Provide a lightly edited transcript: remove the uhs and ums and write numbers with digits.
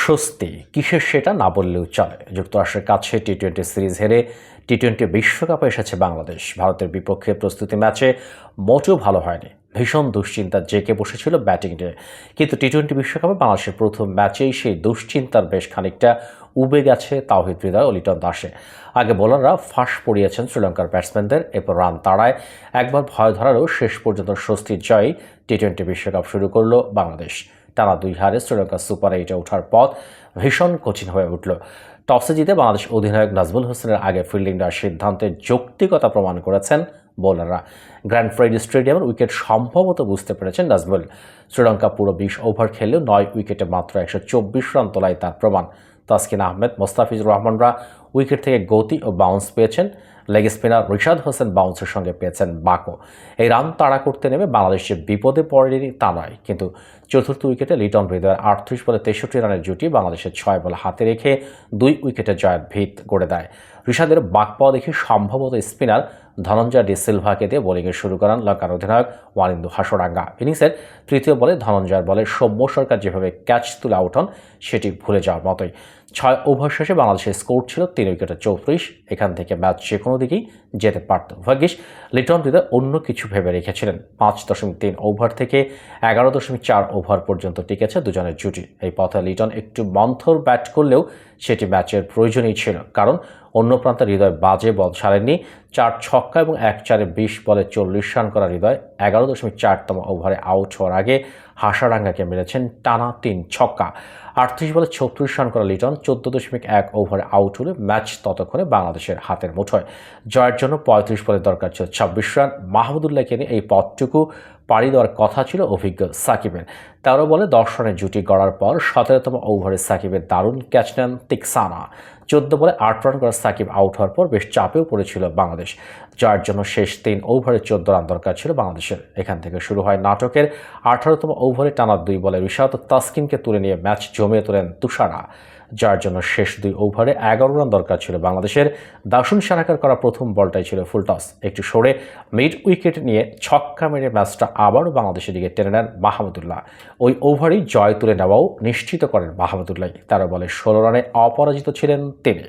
স্বস্তি কিসের সেটা না বললেও চলে। যুক্তরাষ্ট্রের কাছে টি-20 সিরিজ হেরে টি-20 বিশ্বকাপে এসেছে বাংলাদেশ। ভারতের বিপক্ষে প্রস্তুতি ম্যাচে মোটেও ভালো হয়নি। ভীষণ দুশ্চিন্তা জেঁকে বসেছিল ব্যাটিং নিয়ে। কিন্তু টি-20 বিশ্বকাপে বাংলাদেশের প্রথম ম্যাচেই সেই দুশ্চিন্তার বেশ খানিকটা উবে গেছে তাওহিদ হৃদয় ও লিটন দাসে। আগে বোলাররা ফাঁস পড়িয়েছেন শ্রীলঙ্কার ব্যাটসম্যানদের, এরপর রান তাড়ায় একবার ভয় ধরারও শেষ পর্যন্ত স্বস্তির জয়ই টি-20 বিশ্বকাপ শুরু করল বাংলাদেশ। টানা 2 হারে শ্রীলঙ্কা সুপার 8-এ ওঠার পথ ভীষণ কঠিন হয়ে উঠল। টসে জিতে বাংলাদেশ অধিনায়ক নাজমুল হোসেনের আগে ফিল্ডিং দেওয়ার সিদ্ধান্তের যৌক্তিকতা প্রমাণ করেছেন বোলাররা। গ্র্যান্ড ফ্রেডি স্টেডিয়ামের উইকেট সম্ভবত বুঝতে পেরেছেন নাজমুল। শ্রীলঙ্কা পুরো 20 ওভার খেললেও 9 উইকেটে মাত্র 124 রান তোলায় তার প্রমাণ। তাসকিন আহমেদ, মোস্তাফিজুর রহমানরা উইকেট থেকে গতি ও বাউন্স পেয়েছেন। লেগ স্পিনার রিশাদ হোসেন বাউন্সের সঙ্গে পেয়েছেন বাকো। এই রান তাড়া করতে নেমে বাংলাদেশ যে বিপদে পড়েনি তা নয়, কিন্তু চতুর্থ উইকেটে লিটন হৃদয়ের 38 বলে 63 রানের জুটি বাংলাদেশের 6 বল হাতে রেখে 2 উইকেটে জয়ের ভিত গড়ে দেয়। রিশাদের বাক পাওয়া দেখে সম্ভবত স্পিনার ধনঞ্জয় ডি সিলভাকে দিয়ে বোলিংয়ে শুরু করান লঙ্কান অধিনায়ক ওয়ানিন্দু হাসোরাঙ্গা। ইনিংসের তৃতীয় বলে ধনঞ্জয়ের বলে সৌম্য সরকার যেভাবে ক্যাচ তুলে আউট হন সেটি ভুলে যাওয়ার মতোই। 6 ওভার শেষে বাংলাদেশের স্কোর ছিল 3 উইকেটে 34। এখান থেকে ম্যাচ যে কোনো দিকেই যেতে পারত। ভাগ্যিস লিটন হৃদয় অন্য কিছু ভেবে রেখেছিলেন। 5.3 ওভার থেকে 11.4 ওভার পর্যন্ত টিকেছে দুজনের জুটি। এই পথে লিটন একটু মন্থর ব্যাট করলেও সেটি ম্যাচের প্রয়োজনই ছিল, কারণ অন্য প্রান্তে হৃদয় বাজে বল ছাড়েননি। 4 ছক্কা এবং 1 4-এ 20 বলে 40 রান করা হৃদয় 11.4তম ওভারে আউট হওয়ার আগে হাসারাঙ্গাকে মেরেছেন টানা 3 ছক্কা। 38 বলে 36 রান করা লিটন 14.1 ওভারে আউট হলে ম্যাচ ততক্ষণে বাংলাদেশের হাতের মুঠোয়। জয়ের জন্য 35 বলে দরকার ছিল 26 রান। মাহমুদুল্লাহকে নিয়ে এই পথটুকু পাড়ি দেওয়ার কথা ছিল অভিজ্ঞ সাকিবের। 13 বলে 10 রানের জুটি গড়ার পর 17তম ওভারে সাকিবের দারুণ ক্যাচ নেন তিকসানা। 14 বলে 8 রান করা সাকিব আউট হওয়ার পর বেশ চাপেও পড়েছিল বাংলাদেশ। জয়ের জন্য শেষ 3 ওভারে 14 রান দরকার ছিল বাংলাদেশের। এখান থেকে শুরু হয় নাটকের 18তম ওভারে টানা 2 বলে রিশাদ তাসকিনকে তুলে নিয়ে ম্যাচ জমিয়ে তোলেন তুষারা। যার জন্য শেষ 2 ওভারে 11 রান দরকার ছিল বাংলাদেশের। দাসুন সানাকার করা প্রথম বলটাই ছিল ফুল টস। একটু সরে মিড উইকেট নিয়ে ছক্কা মেরে ম্যাচটা আবারও বাংলাদেশের দিকে টেনে নেন মাহমুদুল্লাহ। ওই ওভারেই জয় তুলে নেওয়াও নিশ্চিত করেন মাহমুদুল্লাহ। 13 বলে 16 রানে অপরাজিত ছিলেন তিনি।